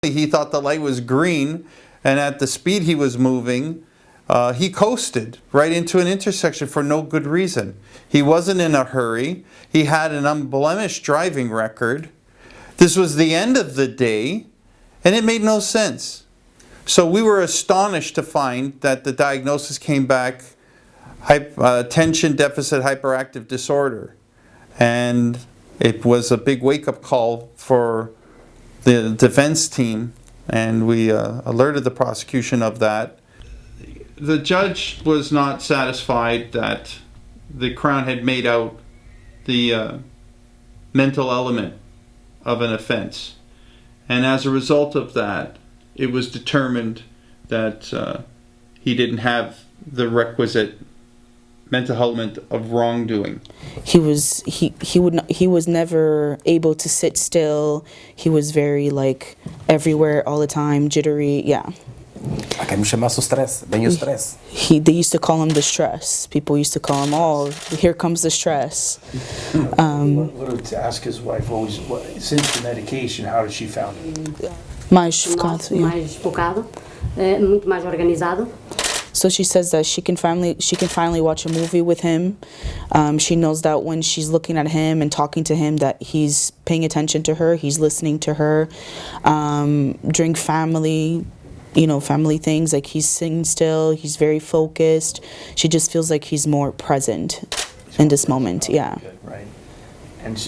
He thought the light was green, and at the speed he was moving, he coasted right into an intersection for no good reason. He wasn't in a hurry. He had an unblemished driving record. This was the end of the day, and it made no sense. So we were astonished to find that the diagnosis came back attention deficit hyperactive disorder. And it was a big wake-up call for the defense team, and we alerted the prosecution of that. The judge was not satisfied that the Crown had made out the mental element of an offense. And as a result of that, it was determined that he didn't have the requisite mental element of wrongdoing. He was never able to sit still. He was very everywhere all the time, jittery. Yeah. Há quem me chamasse o stress, bem o stress. They used to call him the stress. People used to call him, "Oh, here comes the stress." What to ask his wife always, since the medication, how did she found it? Mais focado, yeah. Mais focado, muito mais organizado. So she says that she can finally watch a movie with him. She knows that when she's looking at him and talking to him, that he's paying attention to her, he's listening to her. During family things, he's sitting still, he's very focused. She just feels like he's more present in this moment. Yeah. Right. And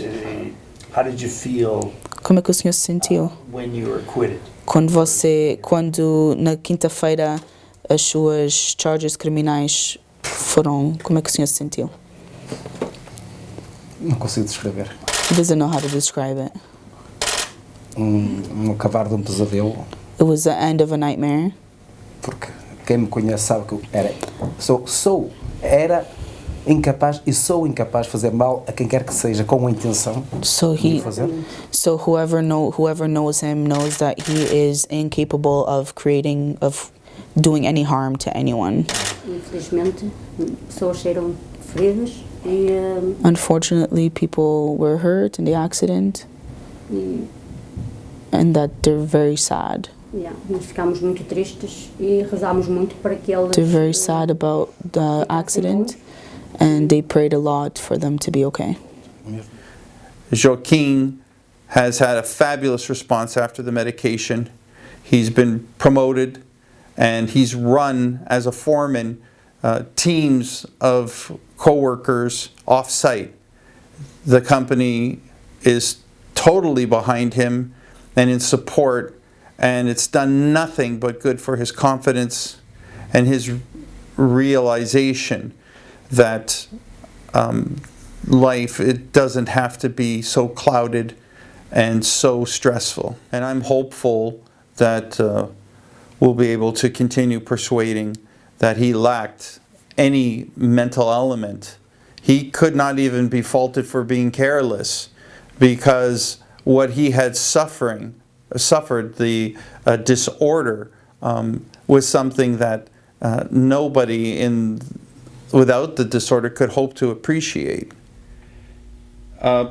how did you feel? Como é que o senhor se sentiu when you were acquitted? Quando na quinta-feira as suas charges criminais foram, como é que o senhor se sentiu? Não consigo descrever. He doesn't know how to describe it. Acabar de pesadelo. It was the end of a nightmare. Porque quem me conhece sabe que eu era incapaz e sou incapaz de fazer mal a quem quer que seja com a intenção de fazer. So whoever knows him knows that he is incapable of doing any harm to anyone. Infelizmente, pessoas saíram feridas e unfortunately, people were hurt in the accident, and that they're very sad. Yeah, nós ficámos muito tristes e rezámos muito para que eles. They're very sad about the accident, and they prayed a lot for them to be okay. Joaquin has had a fabulous response after the medication. He's been promoted, and he's run as a foreman teams of co-workers off-site. The company is totally behind him and in support, and it's done nothing but good for his confidence and his realization that life, it doesn't have to be so clouded and so stressful. And I'm hopeful that we'll be able to continue persuading that he lacked any mental element. He could not even be faulted for being careless, because what he had suffered, the disorder, was something that nobody without the disorder could hope to appreciate.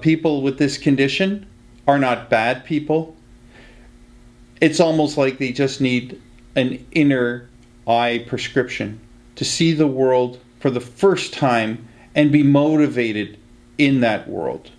People with this condition are not bad people. It's almost like they just need an inner eye prescription to see the world for the first time and be motivated in that world.